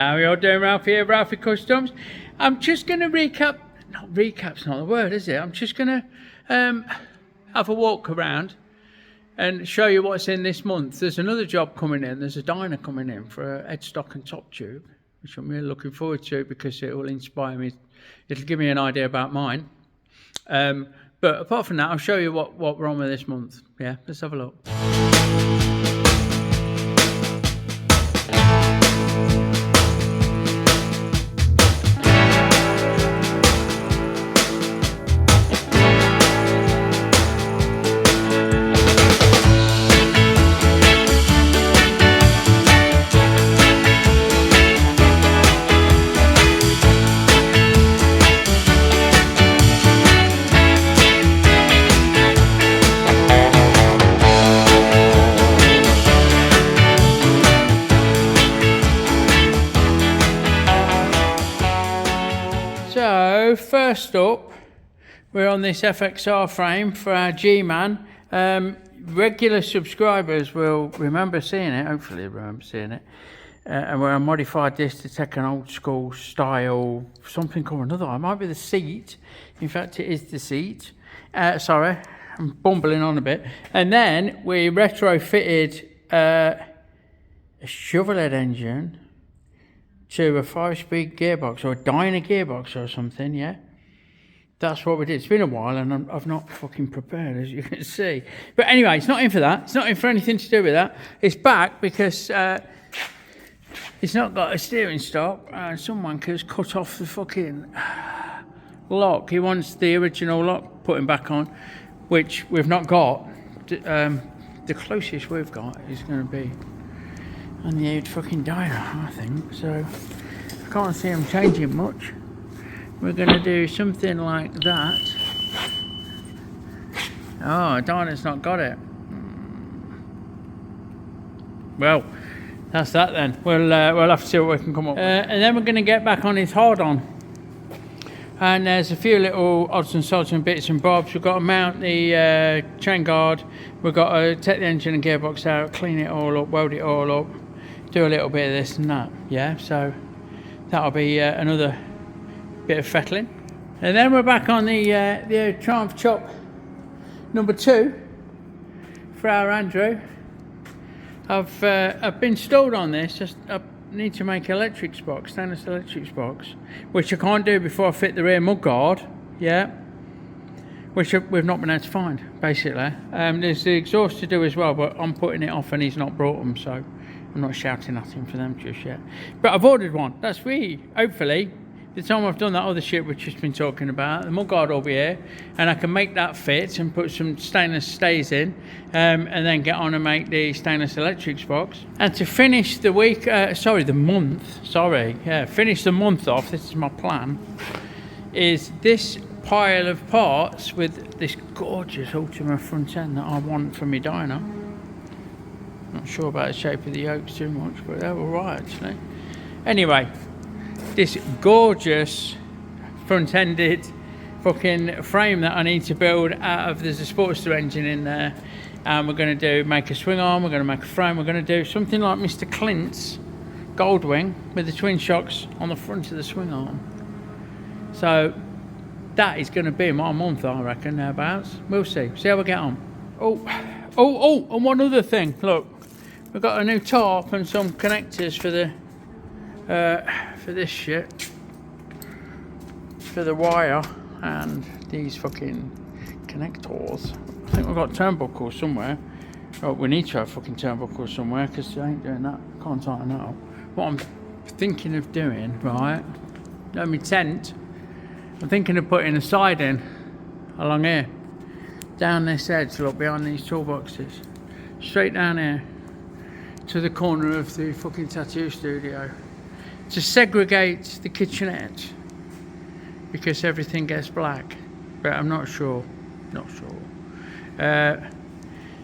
How are you all doing? Ralfy here, Ralfy Customs. I'm just going to recap's not the word, is it? I'm just going to have a walk around and show you what's in this month. There's another job coming in. There's a diner coming in for a headstock and top tube, which I'm really looking forward to because it will inspire me. It'll give me an idea about mine. But apart from that, I'll show you what we're on with this month. Yeah, let's have a look. So first up, we're on this FXR frame for our G-Man. Regular subscribers will remember seeing it, hopefully remember seeing it. And where I modified this to take an old school style, something or another. It might be the seat. In fact, it is the seat. Sorry, I'm bumbling on a bit. And then we retrofitted a shovel head engine to a 5-speed gearbox or a dyna gearbox or something, yeah? That's what we did. It's been a while and I've not fucking prepared, as you can see. But anyway, it's not in for that. It's not in for anything to do with that. It's back because it's not got a steering stop and some wanker's cut off the fucking lock. He wants the original lock putting back on, which we've not got. The closest we've got is going to be on the old fucking dyno, I think. So I can't see them changing much. We're going to do something like that. Oh, dyno's not got it. Well, that's that then. We'll have to see what we can come up with. And then we're going to get back on his Hardon. And there's a few little odds and sods and bits and bobs. We've got to mount the chain guard. We've got to take the engine and gearbox out, clean it all up, weld it all up, do a little bit of this and that. Yeah, so that'll be another bit of fettling. And then we're back on the Triumph Chop number 2 for our Andrew. I've been stalled on this. I need to make electrics box, stainless electrics box, which I can't do before I fit the rear mud guard. Yeah, which we've not been able to find basically. There's the exhaust to do as well, but I'm putting it off and he's not brought them, so I'm not shouting at him for them just yet. But I've ordered one. That's me. Hopefully, the time I've done that other shit we've just been talking about, the mudguard will be here, and I can make that fit and put some stainless stays in, and then get on and make the stainless electrics box. And to finish the week, finish the month off, this is my plan, is this pile of parts with this gorgeous Ultima front end that I want for my dyno. Not sure about the shape of the yokes too much, but they're alright actually. Anyway, this gorgeous front-ended fucking frame that I need to build out of, there's a Sportster engine in there, and we're going to make a swing arm, we're going to make a frame, we're going to do something like Mr. Clint's Goldwing with the twin shocks on the front of the swing arm. So that is going to be my month, I reckon, thereabouts. We'll see how we get on. Oh, and one other thing, look, we've got a new top and some connectors for the for this shit, for the wire and these fucking connectors. I think we've got turnbuckles somewhere. Oh, we need to have fucking turnbuckles somewhere because I ain't doing that. Can't tighten that up. What I'm thinking of doing, right, my tent, I'm thinking of putting a siding along here, down this edge, look, behind these toolboxes, straight down here to the corner of the fucking tattoo studio, to segregate the kitchenette because everything gets black, but I'm not sure.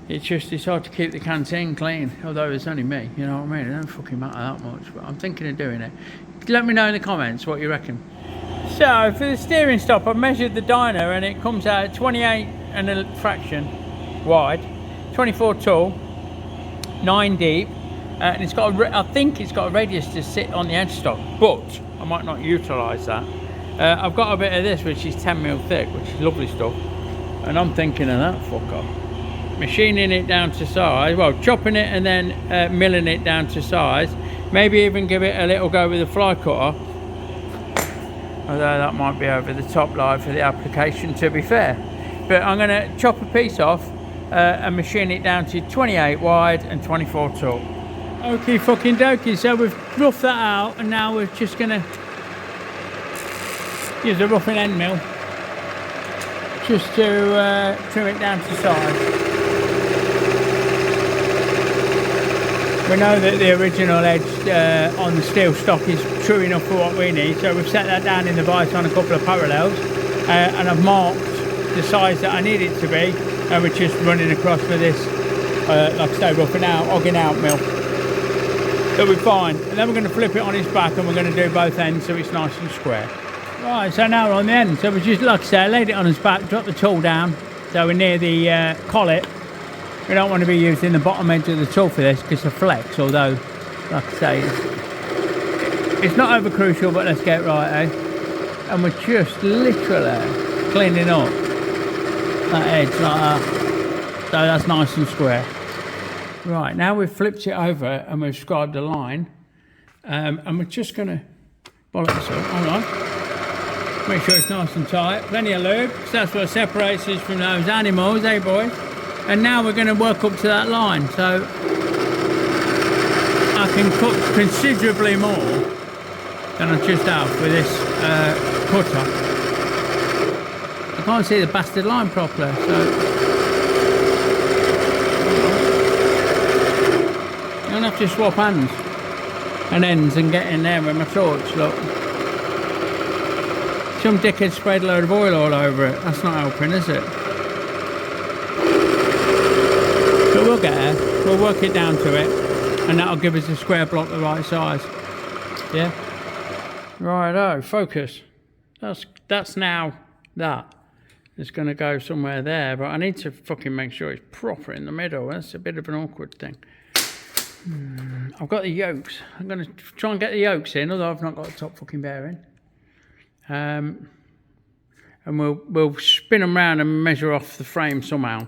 It's hard to keep the canteen clean, although it's only me, you know what I mean? It don't fucking matter that much, but I'm thinking of doing it. Let me know in the comments what you reckon. So for the steering stop, I've measured the dyno and it comes out at 28 and a fraction wide, 24 tall, 9 deep, and it's got I think it's got a radius to sit on the edge stock, but I might not utilise that. I've got a bit of this which is 10mm thick, which is lovely stuff, and I'm thinking of that fucker. Machining it down to size, well, chopping it and then milling it down to size. Maybe even give it a little go with a fly cutter, although that might be over the top line for the application, to be fair. But I'm going to chop a piece off and machine it down to 28 wide and 24 tall. Okay, fucking dokey, so we've roughed that out, and now we're just going to use a roughing end mill just to trim it down to size. We know that the original edge on the steel stock is true enough for what we need, so we've set that down in the vise on a couple of parallels, and I've marked the size that I need it to be, and we're just running across with this, like I say, roughing out, hogging out mill. It'll be fine, and then we're going to flip it on its back, and we're going to do both ends so it's nice and square. Right, so now we're on the end, so we just, like I say, laid it on its back, dropped the tool down, so we're near the collet. We don't want to be using the bottom edge of the tool for this because of flex, although, like I say, it's not over crucial, but let's get right, eh? And we're just literally cleaning up that edge like that, so that's nice and square. Right, now we've flipped it over and we've scribed a line, and we're just going to bollock this up. Hold on. Make sure it's nice and tight. Plenty of lube, because that's what separates us from those animals, eh boys? And now we're going to work up to that line, so I can cut considerably more than I just have with this cutter. I can't see the bastard line properly, so I'm going to have to swap hands and ends and get in there with my torch, look. Some dickhead sprayed a load of oil all over it. That's not helping, is it? But we'll get there. We'll work it down to it, and that'll give us a square block the right size. Yeah? Righto, focus. That's now that. It's going to go somewhere there, but I need to fucking make sure it's proper in the middle. That's a bit of an awkward thing. I've got the yokes. I'm going to try and get the yokes in, although I've not got the top fucking bearing. And we'll spin them round and measure off the frame somehow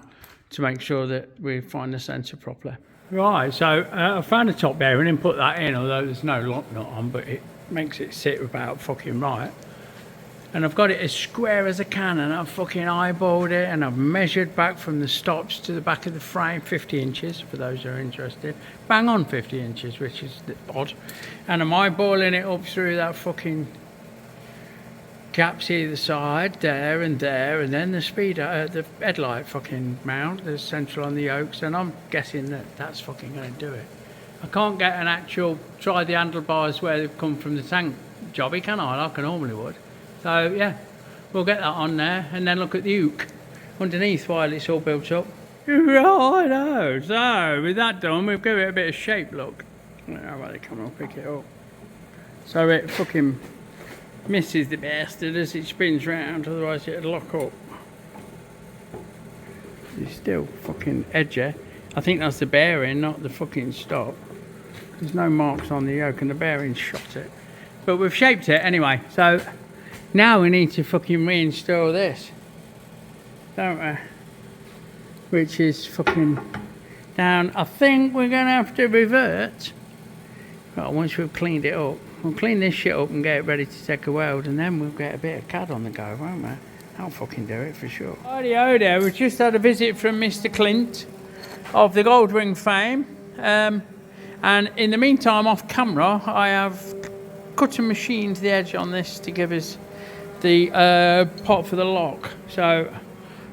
to make sure that we find the centre properly. Right, so I found the top bearing and put that in, although there's no lock nut on, but it makes it sit about fucking right. And I've got it as square as I can, and I've fucking eyeballed it, and I've measured back from the stops to the back of the frame, 50 inches for those who are interested. Bang on 50 inches, which is odd. And I'm eyeballing it up through that fucking gaps either side, there, and then the speedo, the headlight fucking mount, the central on the yokes, and I'm guessing that that's fucking going to do it. I can't get an actual try the handlebars where they've come from the tank jobby, can I, like I normally would. So yeah, we'll get that on there, and then look at the hook underneath while it's all built up. Righto, so with that done, we'll give it a bit of shape, look. How about the camera will pick it up. So it fucking misses the bastard as it spins round, otherwise it'd lock up. It's still fucking edgy. I think that's the bearing, not the fucking stop. There's no marks on the yoke and the bearing shot it. But we've shaped it anyway, so now we need to fucking reinstall this, don't we? Which is fucking down. I think we're going to have to revert. Well, once we've cleaned it up. We'll clean this shit up and get it ready to take a weld, and then we'll get a bit of CAD on the go, won't we? I'll fucking do it for sure. Righty-o there, we've just had a visit from Mr. Clint of the Goldwing fame. And in the meantime, off camera, I have cut and machined the edge on this to give us the pot for the lock. So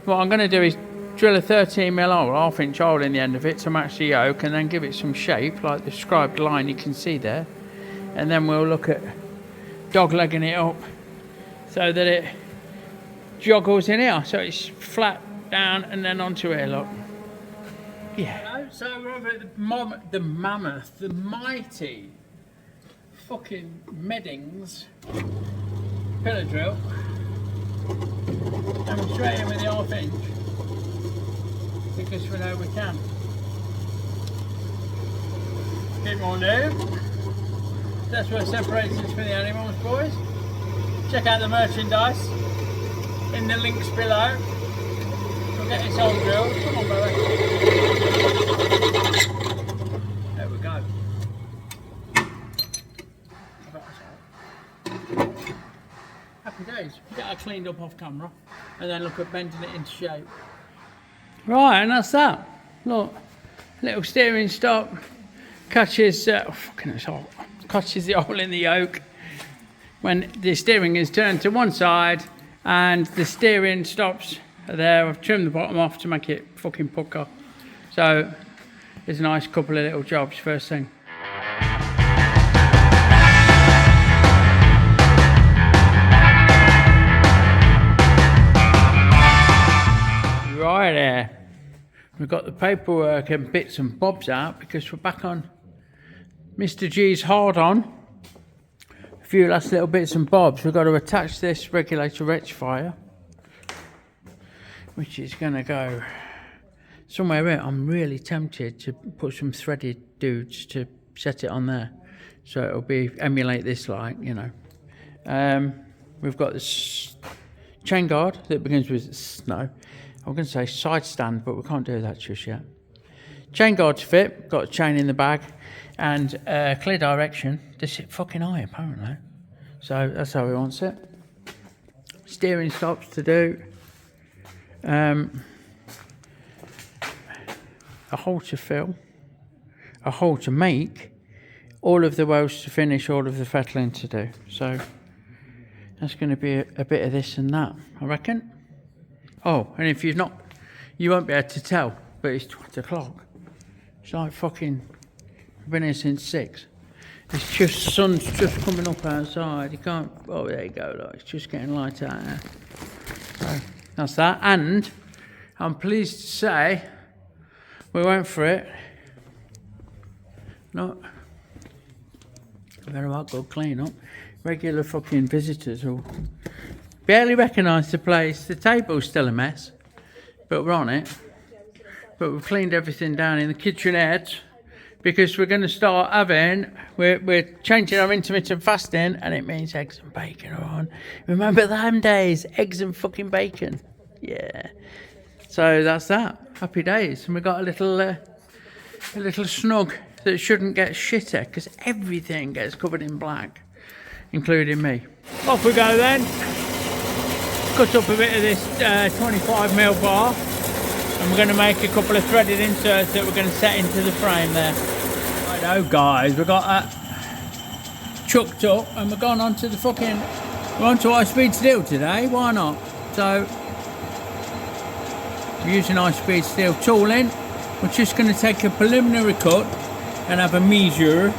what I'm going to do is drill a 13mm hole, half-inch hole in the end of it to match the yoke, and then give it some shape, like the scribed line you can see there. And then we'll look at dog-legging it up so that it joggles in here, so it's flat down and then onto here, look. Yeah. So we're over at the mammoth, the mighty fucking Meddings pillar drill. And we're straight in with the half-inch because we know we can. bit more lube. That's what separates us from the animals, boys. Check out the merchandise in the links below. We'll get this all drilled. Come on, brother. There we go. Happy days. Get that cleaned up off camera and then look at bending it into shape. Right, and that's that. Look, little steering stop catches, fucking it's hot. Catches the hole in the yoke when the steering is turned to one side and the steering stops there. I've trimmed the bottom off to make it fucking pucker. So there's a nice couple of little jobs first thing. Right there. We've got the paperwork and bits and bobs out because we're back on Mr. G's Hardon. A few last little bits and bobs. We've got to attach this regulator rectifier, which is going to go somewhere in. I'm really tempted to put some threaded dudes to set it on there, so it'll be emulate this light, you know. We've got this chain guard that begins with snow. I'm going to say side stand, but we can't do that just yet. Chain guard to fit. Got a chain in the bag. And clear direction. This is fucking high, apparently. So that's how he wants it. Steering stops to do. A hole to fill. A hole to make. All of the welds to finish. All of the fettling to do. So that's going to be a bit of this and that, I reckon. Oh, and if you've not, you won't be able to tell, but it's 12 o'clock. It's like fucking, I've been here since 6. It's just, sun's just coming up outside. You can't, oh, there you go, look, it's just getting light out there. So, that's that. And I'm pleased to say, we went for it. Look, very well good clean up. Regular fucking visitors will barely recognise the place. The table's still a mess, but we're on it. But we've cleaned everything down in the kitchenette because we're going to start having, we're changing our intermittent fasting, and it means eggs and bacon are on. Remember them days, eggs and fucking bacon. Yeah. So that's that. Happy days. And we've got a little snug that shouldn't get shitter because everything gets covered in black, including me. Off we go then. Cut up a bit of this 25mm bar, and we're going to make a couple of threaded inserts that we're going to set into the frame there. Righto guys, we've got that chucked up and we're going on to the fucking, we're on to high speed steel today, why not? So we're using high speed steel tooling. We're just going to take a preliminary cut and have a measure,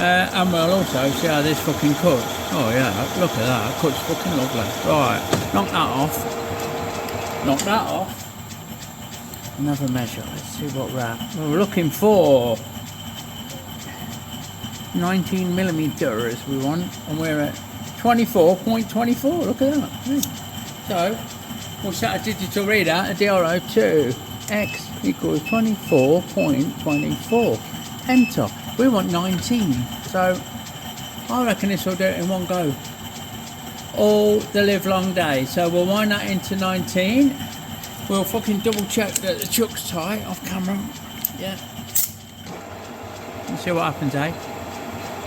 and we'll also see how this fucking cuts. Oh yeah, look at that, it cuts fucking lovely. Right, knock that off. Knock that off. Another measure, let's see what we're at. Well, we're looking for 19mm we want, and we're at 24.24, look at that. So, we'll set a digital reader, a DRO2, X equals 24.24. Enter. We want 19, so I reckon this will do it in one go. All the live long day. So we'll wind that into 19. We'll fucking double check that the chuck's tight off camera. Yeah. Let's see what happens, eh?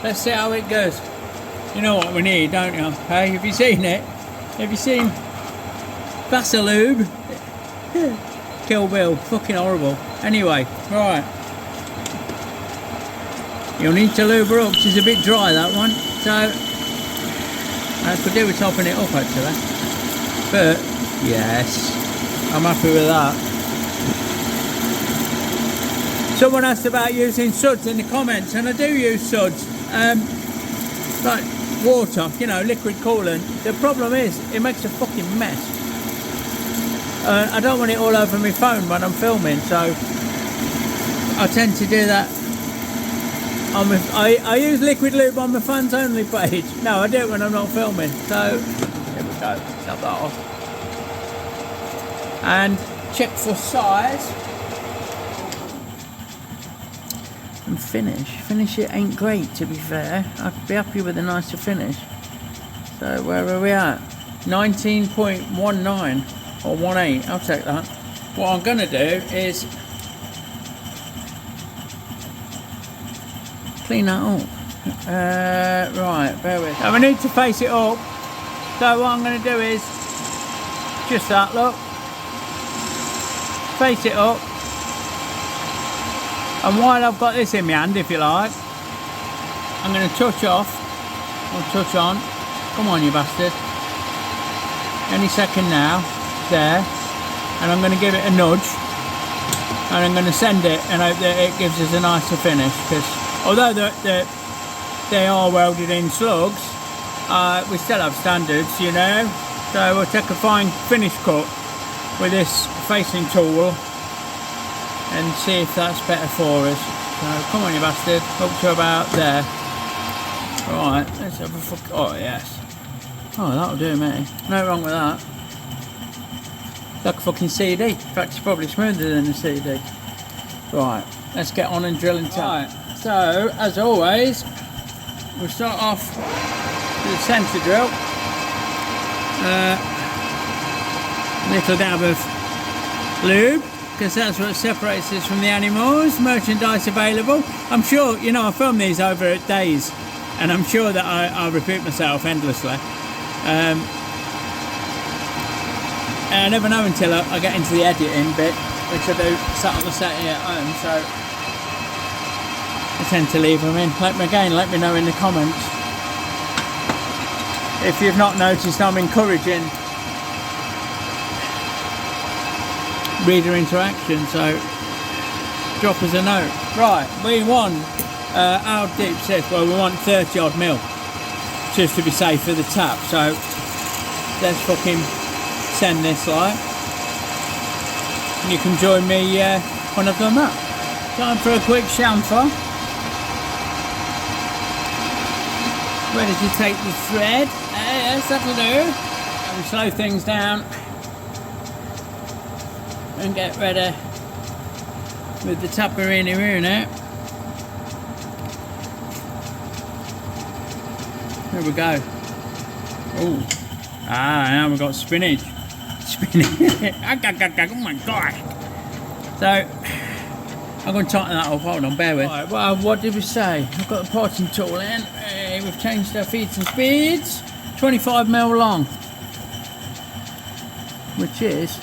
Let's see how it goes. You know what we need, don't you? Hey, have you seen it? Have you seen Vasalube? Kill Bill, fucking horrible. Anyway, right. You'll need to lube her up, she's a bit dry that one. So, I could do with topping it up actually. But, yes, I'm happy with that. Someone asked about using suds in the comments, and I do use suds. Like water, you know, liquid coolant. The problem is, it makes a fucking mess. I don't want it all over my phone when I'm filming, so I tend to do that. I use liquid lube on my fans only page. No, I do it when I'm not filming. So, here we go, snap that off. And check for size. And finish it ain't great, to be fair. I'd be happy with a nicer finish. So where are we at? 19.19 or 18, I'll take that. What I'm gonna do is clean that up. Right, bear with. Now we need to face it up. So what I'm gonna do is just that, look. Face it up. And while I've got this in my hand, if you like, I'm going to touch off, or touch on. Come on, you bastard. Any second now, there. And I'm going to give it a nudge. And I'm going to send it and hope that it gives us a nicer finish. Because although they are welded in slugs, we still have standards, you know. So we'll take a fine finish cut with this facing tool and see if that's better for us. So come on, you bastard, up to about there. Right, let's have a oh yes. Oh, that'll do me. No wrong with that. It's like a fucking CD. In fact, it's probably smoother than a CD. Right, let's get on and drill and tap. Right, so as always, we'll start off with the centre drill. Little dab of lube, because that's what separates us from the animals. Merchandise available. I'm sure, you know, I film these over days, and I'm sure that I repeat myself endlessly. And I never know until I get into the editing bit, which I do sat on the set here at home, so I tend to leave them in. Let me know in the comments if you've not noticed. I'm encouraging reader interaction, so drop us a note. Right, we want our deep set, well, we want 30 odd mil just to be safe for the tap, so let's fucking send this like, and you can join me when I've done that. Time for a quick chamfer. Ready to take the thread. Yes, that'll do. And we slow things down and get ready with the tapperina here now. Here we go. Oh, now we've got spinach. Oh my god. So I'm going to tighten that up. Hold on, bear with. Right, well, what did we say? I've got the parting tool in. We've changed our feeds and speeds. 25 mil long, which is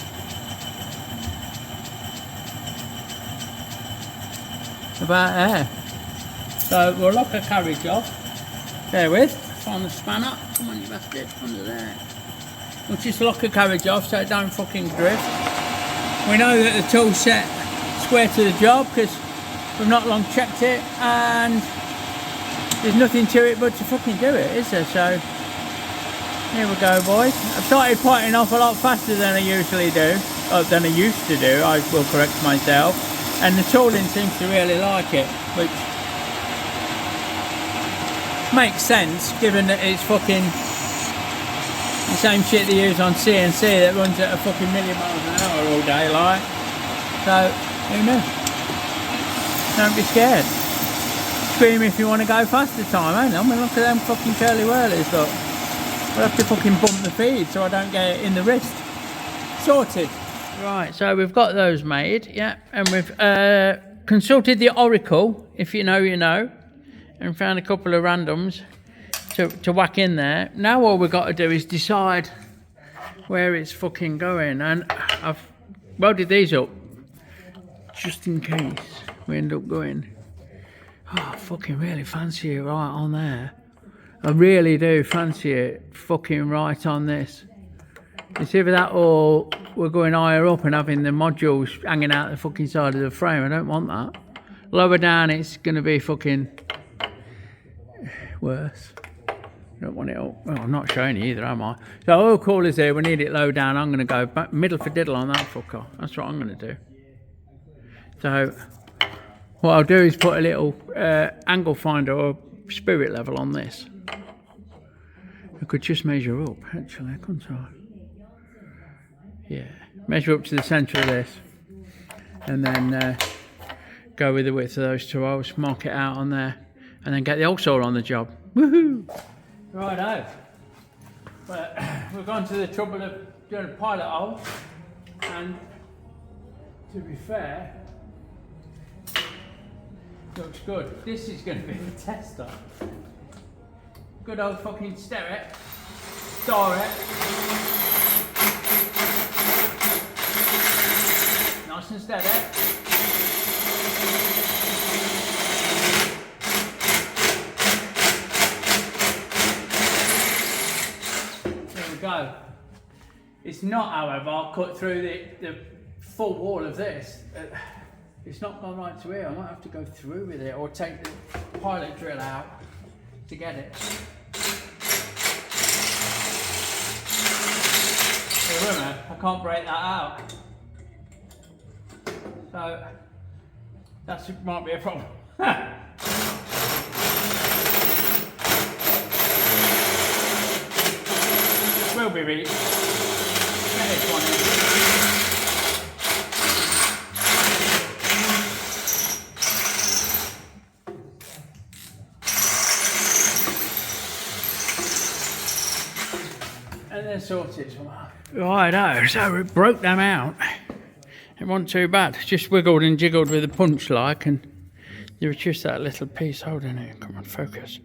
about there. So we'll lock a carriage off. Bear with. Find the spanner. Come on, you bastard. Under there. We'll just lock a carriage off so it don't fucking drift. We know that the tool's set square to the job because we've not long checked it, and there's nothing to it but to fucking do it, is there? So here we go, boys. I've started potting off a lot faster than I usually do, or than I used to do, I will correct myself. And the tooling seems to really like it, which makes sense given that it's fucking the same shit they use on CNC that runs at a fucking million miles an hour all day, like. So, who knew? Don't be scared. Scream if you want to go faster time, ain't I? I mean, look at them fucking curly whirlies, look. I'll have to fucking bump the feed so I don't get it in the wrist. Sorted. Right, so we've got those made, yeah, and we've consulted the Oracle, if you know, you know, and found a couple of randoms to whack in there. Now all we've got to do is decide where it's fucking going, and I've welded these up just in case we end up going, oh, I fucking really fancy it right on there. I really do fancy it fucking right on this. It's either that or we're going higher up and having the modules hanging out the fucking side of the frame. I don't want that. Lower down it's going to be fucking worse. I don't want it up. Well, I'm not showing you either, am I? So oil cooler's here, we need it low down. I'm going to go back middle for diddle on that fucker. That's what I'm going to do. So what I'll do is put a little angle finder or spirit level on this. I could just measure up, actually, couldn't I? Yeah, measure up to the centre of this, and then go with the width of those 2 holes, mark it out on there, and then get the hole saw on the job. Woohoo! Righto. But we've gone to the trouble of doing a pilot hole, and to be fair, looks good. This is going to be the tester. Good old fucking stir it, nice and steady. There we go. It's not, however, cut through the full wall of this. It's not gone right to here. I might have to go through with it or take the pilot drill out to get it. I can't break that out. So that might be a problem. Will be reached. Get this one in. And then sorted somehow. Righto, so it broke them out. It wasn't too bad. Just wiggled and jiggled with the punch like, and there was just that little piece holding it. Come on, focus.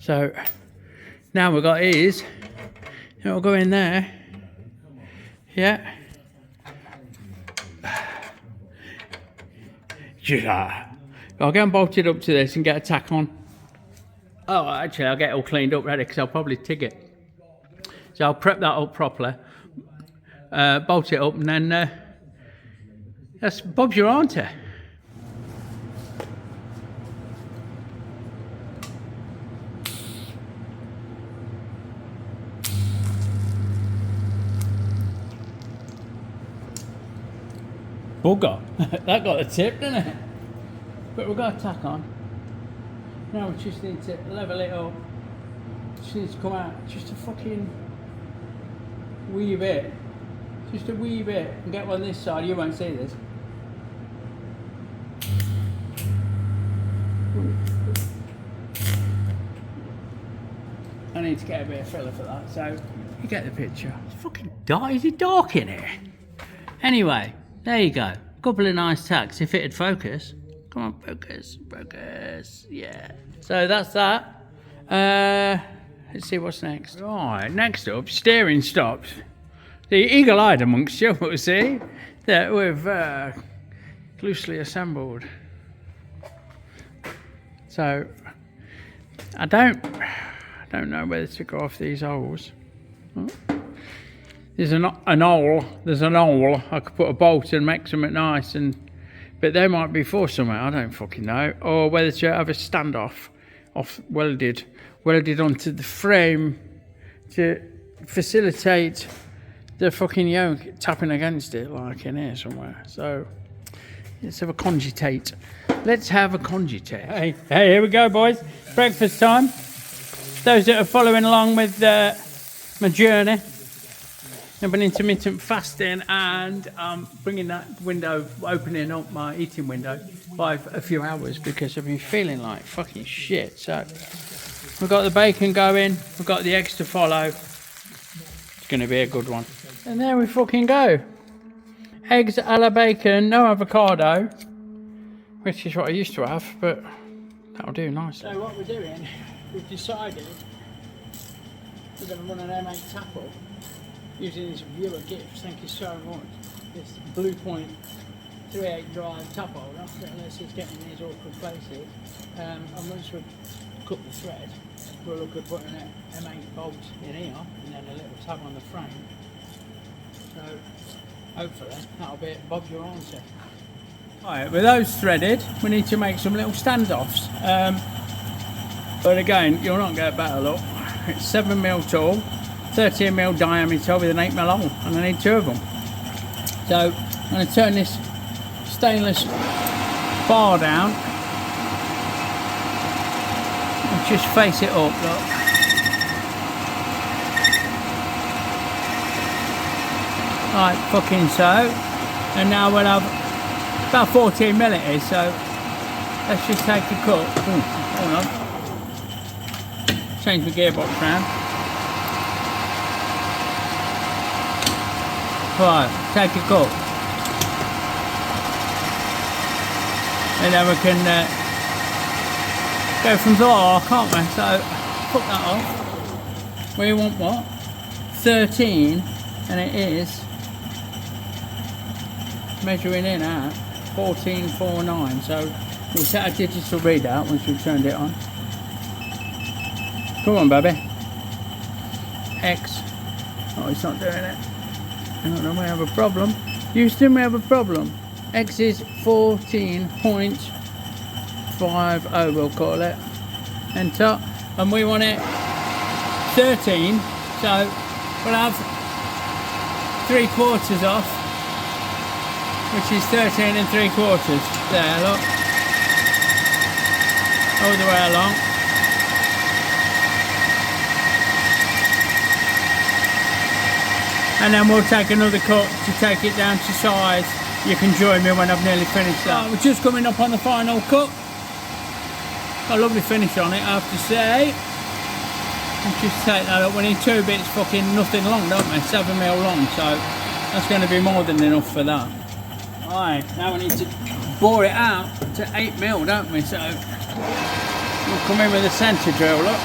So now we've got these. It'll go in there. Yeah. I'll go and bolt it up to this and get a tack on. Oh, actually, I'll get it all cleaned up ready because I'll probably TIG it. So I'll prep that up properly, bolt it up, and then that's Bob's your auntie. Bugger. That got a tip, didn't it? But we've got a tack on. Now we just need to level it up. Just needs to come out just a fucking wee bit. Just a wee bit. And get one this side, you won't see this. I need to get a bit of filler for that, so you get the picture. It's fucking dark. Is it dark in here? Anyway, there you go. A couple of nice tacks if it'd focus. Come on, focus, focus. Yeah. So that's that. Let's see what's next. Right, next up, steering stops. The eagle-eyed amongst you will see that we've loosely assembled. So I don't know whether to go off these holes. There's an hole. There's an hole. I could put a bolt and make something nice, but they might be for something. I don't fucking know. Or whether to have a standoff, welded onto the frame to facilitate the fucking yoke tapping against it, like in here somewhere. So let's have a cogitate. Let's have a cogitate. Hey, here we go, boys. Breakfast time. Those that are following along with my journey. I've been intermittent fasting, and bringing that window, opening up my eating window by a few hours because I've been feeling like fucking shit. So we've got the bacon going, we've got the eggs to follow. It's going to be a good one. And there we fucking go. Eggs a la bacon, no avocado, which is what I used to have, but that'll do nicely. So what we're doing, we've decided we're going to run an M8 tap up using this viewer gift. Thank you so much. This Blue Point 3/8 drive tap holder that lets us get in these awkward places. And once we've cut the thread, we'll look at putting an M8 bolt in here and then a little tab on the frame. So hopefully that'll be it. Bob's your answer. Alright, with those threaded, we need to make some little standoffs. But again, you'll not get a better look. It's 7mm tall, 13mm diameter with an 8mm hole, and I need 2 of them. So I'm going to turn this stainless bar down and just face it up, look. Like fucking so. And now we'll have about 14mm it is, so let's just take a cut. Ooh, hold on. Change the gearbox round. Right, take a cut. And then we can go from there, can't we? So, put that off. We want what? 13, and it is measuring in at 1449. So, we'll set a digital readout once we've turned it on. Come on, baby. X. Oh, it's not doing it. I don't know, we have a problem. Houston, we have a problem. X is 14.50, we'll call it. Enter. And we want it 13, so we'll have 3/4 off, which is 13 3/4. There, look. All the way along. And then we'll take another cut to take it down to size. You can join me when I've nearly finished that. Right, we're just coming up on the final cut. Got a lovely finish on it, I have to say. Let's just take that up. We need 2 bits fucking nothing long, don't we? 7mm long, so that's going to be more than enough for that. Right, now we need to bore it out to 8mm, don't we? So we'll come in with a centre drill, look.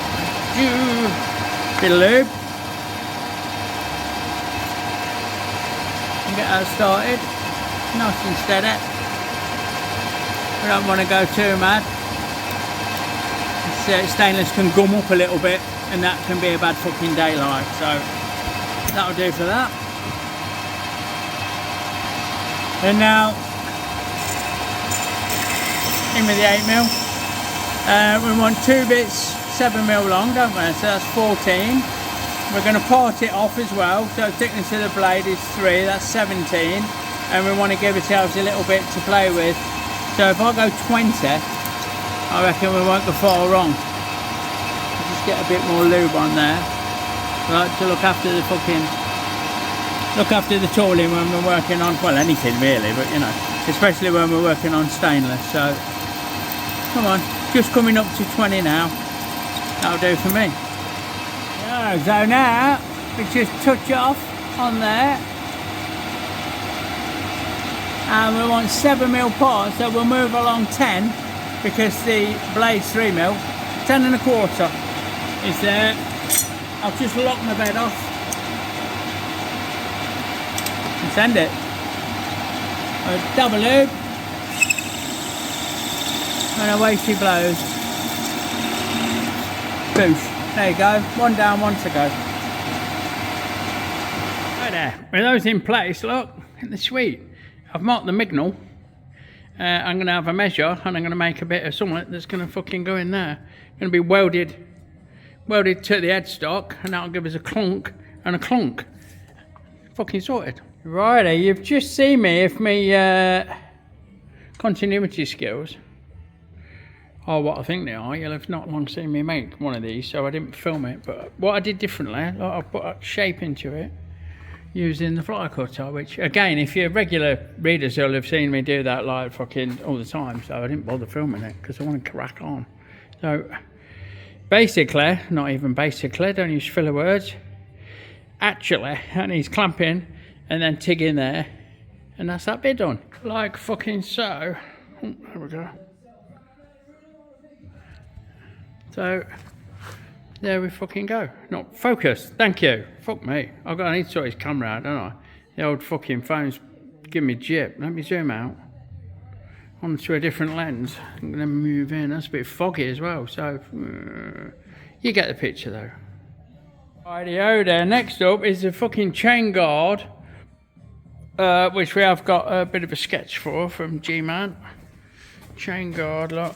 Bit of lube. Get that started, nice and steady. We don't want to go too mad. Stainless can gum up a little bit, and that can be a bad fucking daylight. So that'll do for that. And now in with the 8mm. We want 2 bits 7mm long, don't we? So that's 14. We're going to part it off as well, so thickness of the blade is 3, that's 17, and we want to give ourselves a little bit to play with. So if I go 20, I reckon we won't go far wrong. I'll just get a bit more lube on there. I like to look after the tooling when we're working on, well, anything really, but you know, especially when we're working on stainless. So come on, just coming up to 20 now. That'll do for me. So now we just touch off on there, and we want 7mm parts, so we'll move along 10 because the blade's 3mm. 10 1/4 is there. I'll just lock my bed off and send it. Double lube, and away she blows. Boosh. There you go, 1 down, 1 to go. Right there, with those in place, look, they're sweet. I've marked the mignal. I'm going to have a measure, and I'm going to make a bit of something that's going to fucking go in there. Going to be welded to the headstock, and that'll give us a clunk and a clunk. Fucking sorted. Righty, you've just seen me if me continuity skills are what I think they are. You'll have not long seen me make one of these, so I didn't film it. But what I did differently, like I put a shape into it using the fly cutter, which again, if you're regular readers, you'll have seen me do that like fucking all the time. So I didn't bother filming it because I want to crack on. So basically, not even basically, don't use filler words. Actually, that needs clamping and then TIG in there, and that's that bit done. Like fucking so. Oh, there we go. So there we fucking go. Not focus. Thank you. Fuck me. I need to sort his camera out, don't I? The old fucking phone's giving me jip. Let me zoom out onto a different lens. I'm gonna move in. That's a bit foggy as well. So you get the picture though. Rightio there. Next up is the fucking chain guard, which we have got a bit of a sketch for from G-Man. Chain guard, look.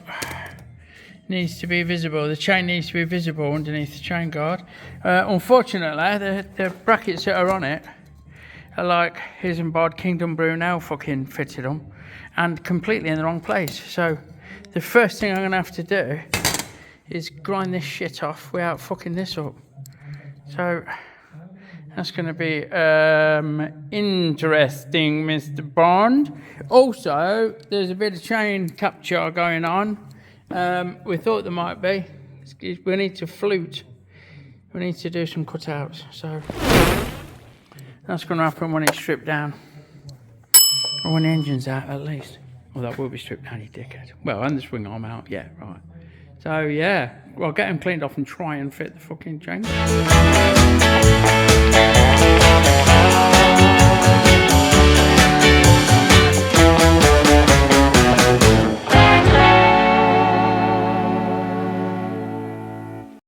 Needs to be visible. The chain needs to be visible underneath the chain guard. Unfortunately, the brackets that are on it are like his and Bod Kingdom Brunel fucking fitted them, and completely in the wrong place. So the first thing I'm gonna have to do is grind this shit off without fucking this up. So That's going to be interesting, Mr. Bond. Also, there's a bit of chain capture going on. We thought there might be. We need to flute. We need to do some cutouts. So that's going to happen when it's stripped down. Or when the engine's out, at least. Well, that will be stripped down, you dickhead. Well, and the swing arm out. Yeah, right. So, yeah. Well, get them cleaned off and try and fit the fucking chain.